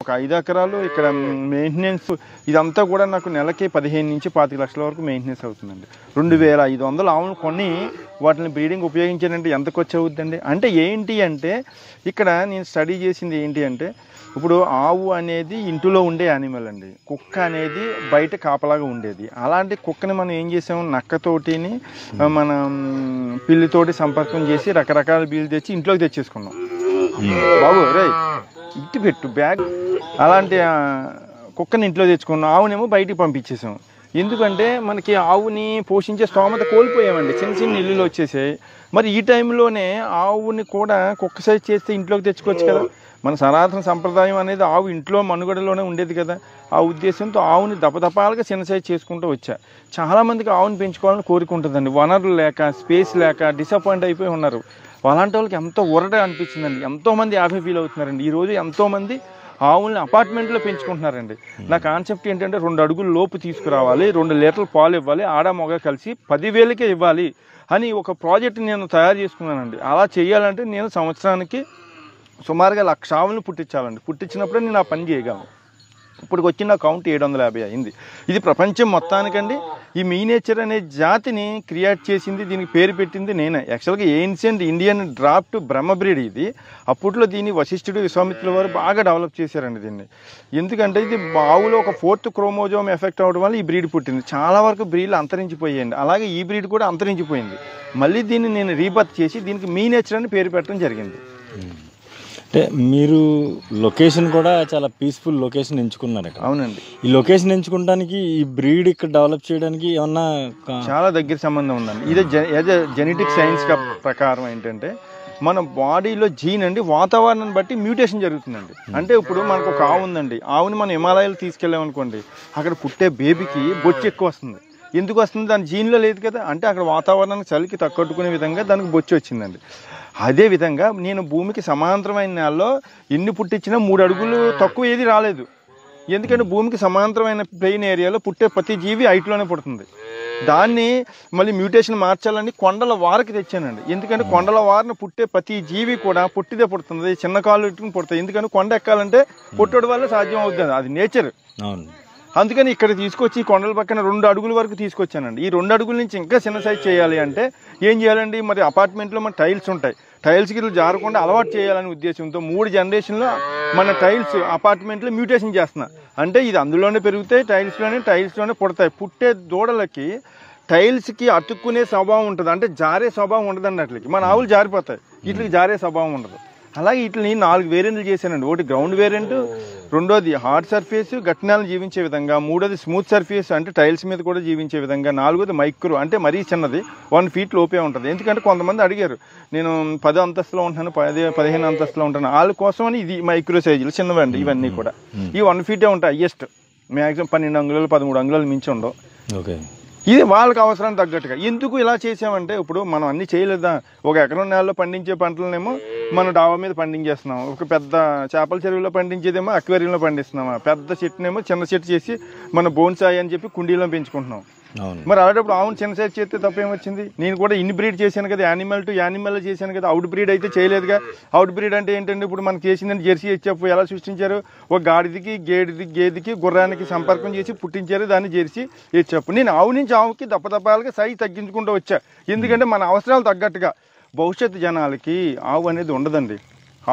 ఒక 5 ఎకరాలు ఇక్కడ మెయింటెనెన్స్ ఇదంతా కూడా నాకు నెలకి 15 నుంచి 25 లక్షల వరకు మెయింటెనెన్స్ అవుతుందండి. 2500 ఆవులను కొని వాటిని బ్రీడింగ్ ఉపయోగించానంటే ఎంత ఖర్చు అవుతుందండి. అంటే ఏంటి అంటే ఇక్కడ నేను స్టడీ చేసింది ఏంటి అంటే ఇప్పుడు ఆవు అనేది ఇంటిలో ఉండే యానిమల్ అండి, కుక్క అనేది బయట కాపలాగా ఉండేది. అలాంటి కుక్కని మనం ఏం చేసాము, నక్కతోటిని మనం పిల్లితోటి సంపర్కం చేసి రకరకాల బీలు తెచ్చి ఇంట్లోకి తెచ్చేసుకున్నాం. బాబు రే ఇటు పెట్టు బ్యాగ్, అలాంటి కుక్కని ఇంట్లో తెచ్చుకున్నాం, ఆవునేమో బయటికి పంపించేసాం. ఎందుకంటే మనకి ఆవుని పోషించే స్తోమత కోల్పోయామండి, చిన్న చిన్న ఇల్లులు వచ్చేసాయి. మరి ఈ టైంలోనే ఆవుని కూడా కుక్క సైజ్ చేస్తే ఇంట్లోకి తెచ్చుకోవచ్చు కదా. మన సనాతన సంప్రదాయం అనేది ఆవు ఇంట్లో మనుగడలోనే ఉండేది కదా. ఆ ఉద్దేశంతో ఆవుని దపదపాలుగా చిన్న సైజ్ చేసుకుంటూ వచ్చా. చాలామందికి ఆవుని పెంచుకోవాలని కోరుకుంటుందండి, వనరులు లేక స్పేస్ లేక డిసప్పాయింట్ అయిపోయి ఉన్నారు. అలాంటి వాళ్ళకి ఎంతో ఊరట అనిపించిందండి. ఎంతోమంది హ్యాపీ ఫీల్ అవుతున్నారండి. ఈరోజు ఎంతోమంది ఆవుల్ని అపార్ట్మెంట్లో పెంచుకుంటున్నారండి. నా కాన్సెప్ట్ ఏంటంటే 2 అడుగుల లోపు తీసుకురావాలి, 2 లీటర్ల పాలు ఇవ్వాలి, ఆడ మగ కలిసి 10,000కే ఇవ్వాలి అని ఒక ప్రాజెక్ట్ నేను తయారు చేసుకున్నానండి. అలా చేయాలంటే నేను సంవత్సరానికి సుమారుగా 1,00,000 ఆవులను పుట్టించాలండి. పుట్టించినప్పుడే నేను ఆ పని చేయగలను. ఇప్పటికి వచ్చిన కౌంట్ 750 అయింది. ఇది ప్రపంచం మొత్తానికండి ఈ మీనేచర్ అనే జాతిని క్రియేట్ చేసింది, దీనికి పేరు పెట్టింది నేనే. యాక్చువల్గా ఏన్షియంట్ ఇండియన్ డ్రాఫ్ట్ బ్రహ్మ బ్రీడ్ ఇది. అప్పట్లో దీన్ని వశిష్ఠుడు విశ్వామిత్రుల వారు బాగా డెవలప్ చేశారండి దీన్ని. ఎందుకంటే ఇది ఆవులో ఒక 4th క్రోమోజోమ్ ఎఫెక్ట్ అవ్వడం వల్ల ఈ బ్రీడ్ పుట్టింది. చాలా వరకు బ్రీడ్లు అంతరించిపోయాయండి. అలాగే ఈ బ్రీడ్ కూడా అంతరించిపోయింది. మళ్ళీ దీన్ని నేను రీబర్త్ చేసి దీనికి మీనేచర్ అని పేరు పెట్టడం జరిగింది. అంటే మీరు లొకేషన్ కూడా చాలా పీస్ఫుల్ లొకేషన్ ఎంచుకున్నారు. అవునండి. ఈ లొకేషన్ ఎంచుకోవడానికి ఈ బ్రీడ్ ఇక్కడ డెవలప్ చేయడానికి ఏమన్నా చాలా దగ్గర సంబంధం ఉందండి. ఇది జెనెటిక్ సైన్స్ ప్రకారం ఏంటంటే మన బాడీలో జీన్ అండి వాతావరణం బట్టి మ్యూటేషన్ జరుగుతుందండి. అంటే ఇప్పుడు మనకు ఒక ఆవు ఉందండి, ఆవుని మనం హిమాలయాలు తీసుకెళ్ళామనుకోండి, అక్కడ పుట్టే బేబీకి బొచ్చు ఎక్కువ వస్తుంది. ఎందుకు వస్తుంది, దాని జీన్లో లేదు కదా. అంటే అక్కడ వాతావరణానికి చలికి తగ్గట్టుకునే విధంగా దానికి బొచ్చు వచ్చిందండి. అదేవిధంగా నేను భూమికి సమాంతరమైన నేలలో ఎన్ని పుట్టించినా 3 అడుగులు తక్కువ ఏది రాలేదు. ఎందుకంటే భూమికి సమాంతరమైన ప్లెయిన్ ఏరియాలో పుట్టే ప్రతి జీవి హైట్లోనే పుడుతుంది. దాన్ని మళ్ళీ మ్యూటేషన్ మార్చాలని కొండల వారికి తెచ్చానండి. ఎందుకంటే కొండల వారిని పుట్టే ప్రతి జీవి కూడా పొట్టిదే పుడుతుంది, చిన్న కాళ్ళు ఇట్టుకుని పుడుతుంది. ఎందుకంటే కొండ ఎక్కాలంటే పుట్టడం వల్ల సాధ్యం అవుతుంది, అది నేచర్. అందుకని ఇక్కడ తీసుకొచ్చి కొండల పక్కన 2 అడుగుల వరకు తీసుకొచ్చానండి. ఈ 2 అడుగుల నుంచి ఇంకా చిన్న సైజ్ చేయాలి అంటే ఏం చేయాలండి, మరి అపార్ట్మెంట్లో మన టైల్స్ ఉంటాయి, టైల్స్కి ఇట్లా జారకుండా అలవాటు చేయాలనే ఉద్దేశంతో 3 జనరేషన్లో మన టైల్స్ అపార్ట్మెంట్లో మ్యూటేషన్ చేస్తున్నా. అంటే ఇది అందులోనే పెరుగుతాయి, టైల్స్లోనే పుడతాయి. పుట్టే దూడలకి టైల్స్కి అతుక్కునే స్వభావం ఉంటుంది, అంటే జారే స్వభావం ఉండదు అన్నట్లకి. మన ఆవులు జారిపోతాయి, వీటికి జారే స్వభావం ఉండదు. అలాగే వీటిని 4 వేరియంట్లు చేశానండి. ఒకటి గ్రౌండ్ వేరియంట్, రెండోది హార్డ్ సర్ఫేస్ గట్టినాలను జీవించే విధంగా, మూడోది స్మూత్ సర్ఫేస్ అంటే టైల్స్ మీద కూడా జీవించే విధంగా, నాలుగోది మైక్రో అంటే మరీ చిన్నది 1 ఫీట్ లోపే ఉంటుంది. ఎందుకంటే కొంతమంది అడిగారు, నేను 10 అంతస్తులో ఉంటాను, 15 అంతస్తులో ఉంటాను, వాళ్ళ కోసం అని ఇది మైక్రో సైజులు చిన్నవండి. ఇవన్నీ కూడా ఈ 1 ఫీటే ఉంటాయి. హైయెస్ట్ మ్యాక్సిమం 12 అంగుళాలు 13 అంగుళాలు మించి ఉండవు. ఓకే, ఇది వాళ్ళకి అవసరానికి తగ్గట్టుగా. ఎందుకు ఇలా చేసామంటే ఇప్పుడు మనం అన్నీ చేయలేదా, ఒక ఎకరం నేలలో పండించే పంటలనేమో మనం డాబా మీద పండించేస్తున్నాం, ఒక పెద్ద చేపల చెరువులో పండించేదేమో అక్వేరియంలో పండిస్తున్నామా, పెద్ద చెట్టునేమో చిన్న చెట్టు చేసి మన బోన్సాయి అని చెప్పి కుండీలో పెంచుకుంటున్నాం. మరి అలాంటప్పుడు ఆవును చిన్న సైజ్ చేస్తే తప్పేమొచ్చింది. నేను కూడా ఇన్ బ్రీడ్ చేశాను కదా, యానిమల్ టు యానిమల్ చేశాను కదా, అవుట్ బ్రీడ్ అయితే చేయలేదుగా. అవుట్ బ్రీడ్ అంటే ఏంటంటే ఇప్పుడు మనకి చేసిందని జెర్సీ హెచ్ఎఫ్ ఎలా సృష్టించారు, ఒక గాడిదికి గేదెకి గుర్రానికి సంపర్కం చేసి పుట్టించారు, దాన్ని జెర్సీ హెచ్ఎఫ్. నేను ఆవు నుంచి ఆవుకి దప్పదప్పాలుగా సైజ్ తగ్గించుకుంటూ వచ్చా. ఎందుకంటే మన అవసరాలు తగ్గట్టుగా. భవిష్యత్తు జనాలకి ఆవు అనేది ఉండదండి.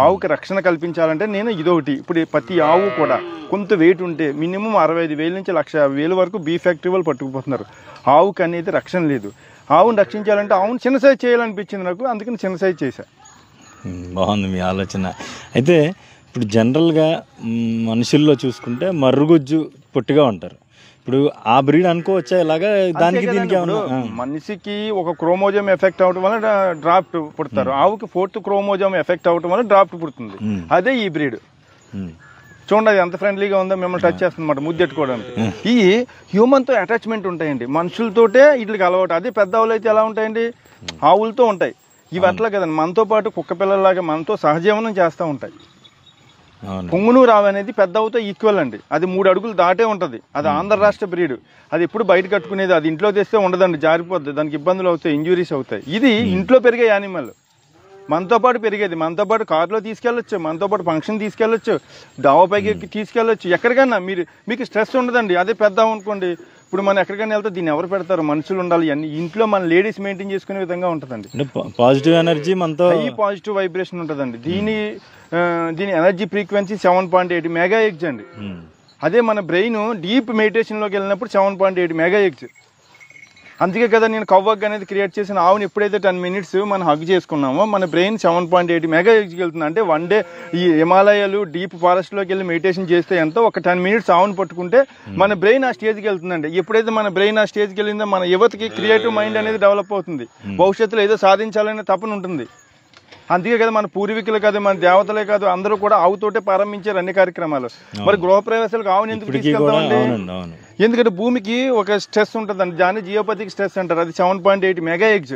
ఆవుకి రక్షణ కల్పించాలంటే నేను ఇదొకటి. ఇప్పుడు ప్రతి ఆవు కూడా కొంత వెయిట్ ఉంటే మినిమం 65,000 నుంచి 1,50,000 వరకు బీ ఫ్యాక్టరీ వాళ్ళు పట్టుకుపోతున్నారు. ఆవుకి అనేది రక్షణ లేదు. ఆవును రక్షించాలంటే ఆవును చిన్న సైజ్ చేయాలనిపించింది నాకు, అందుకని చిన్న సైజ్ చేశా. బాగుంది మీ ఆలోచన. అయితే ఇప్పుడు జనరల్గా మనుషుల్లో చూసుకుంటే మర్రుగుజ్జు పొట్టిగా ఉంటారు. ఇప్పుడు ఆ బ్రీడ్ అనుకోవచ్చా ఇలాగా, దానికి దీనికి మనిషికి ఒక క్రోమోజోమ్ ఎఫెక్ట్ అవడం వల్ల డ్రాఫ్ట్ పుడతారు, ఆవుకి 4th క్రోమోజోమ్ ఎఫెక్ట్ అవడం వల్ల డ్రాఫ్ట్ పుడుతుంది. అదే ఈ బ్రీడ్. చూడండి అది ఎంత ఫ్రెండ్లీగా ఉందో, మిమ్మల్ని టచ్ చేస్తుందన్నమాట, ముద్దెట్టుకోవడానికి. ఈ హ్యూమన్తో అటాచ్మెంట్ ఉంటాయండి, మనుషులతోటే వీటికి అలవాటు. అదే పెద్ద ఆవులు అయితే ఎలా ఉంటాయండి, ఆవులతో ఉంటాయి. ఇవి అట్లా కదండి, మనతో పాటు కుక్క పిల్లలాగా మనతో సహజీవనం చేస్తూ ఉంటాయి. పొంగునూరు ఆవు అనేది పెద్ద ఆవుతో ఈక్వల్ అండి. అది 3 అడుగులు దాటే ఉంటుంది. అది ఆంధ్ర రాష్ట్ర బ్రీడ్. అది ఎప్పుడు బయట కట్టుకునేది, అది ఇంట్లో తెస్తే ఉండదండి, జారిపోద్ది, దానికి ఇబ్బందులు అవుతాయి, ఇంజురీస్ అవుతాయి. ఇది ఇంట్లో పెరిగే యానిమల్. మనతో పాటు పెరిగేది, మనతో పాటు కారులో తీసుకెళ్ళొచ్చు, మనతో పాటు ఫంక్షన్ తీసుకెళ్ళొచ్చు, డాబా పైకి తీసుకెళ్ళొచ్చు, ఎక్కడికైనా మీకు స్ట్రెస్ ఉండదండి. అదే పెద్ద అనుకోండి, ఇప్పుడు మనం ఎక్కడికైనా వెళ్తే దీన్ని ఎవరు పెడతారు, మనుషులు ఉండాలి, అన్ని ఇంట్లో మన లేడీస్ మెయింటైన్ చేసుకునే విధంగా ఉంటుందండి. పాజిటివ్ ఎనర్జీ మనతో హై పాజిటివ్ వైబ్రేషన్ ఉంటుందండి. దీని ఎనర్జీ ఫ్రీక్వెన్సీ 7.8 మెగాహెర్ట్జ్ అండి. అదే మన బ్రెయిన్ డీప్ మెడిటేషన్లోకి వెళ్ళినప్పుడు 7.8 మెగాహెర్ట్జ్. అందుకే కదా నేను కవ్వగ్ అనేది క్రియేట్ చేసిన ఆవుని ఎప్పుడైతే 10 minutes మనం హగ్ చేసుకున్నామో మన బ్రెయిన్ 7.8 మెగాహెర్ట్జ్కి వెళ్తుంది. అంటే వన్ డే ఈ హిమాలయాలు డీప్ ఫారెస్ట్లోకి వెళ్ళి మెడిటేషన్ చేస్తే ఎంతో ఒక 10 minutes ఆవును పట్టుకుంటే మన బ్రెయిన్ ఆ స్టేజ్కి వెళ్తుందండి. ఎప్పుడైతే మన బ్రెయిన్ ఆ స్టేజ్కి వెళ్ళిందో మన యువతకి క్రియేటివ్ మైండ్ అనేది డెవలప్ అవుతుంది. భవిష్యత్తులో ఏదో సాధించాలనే తపన ఉంటుంది. అందుకే కదా మన పూర్వీకులు కాదు, మన దేవతలే కాదు, అందరూ కూడా ఆవుతోటే ప్రారంభించారు అన్ని కార్యక్రమాలు. మరి గృహప్రవేశాలకు ఆవుని ఎందుకు తీసుకెళ్తామండి? ఎందుకంటే భూమికి ఒక స్ట్రెస్ ఉంటుందండి, దాన్ని జియోపతిక్ స్ట్రెస్ అంటారు. అది 7.8 మెగాహెర్ట్జ్.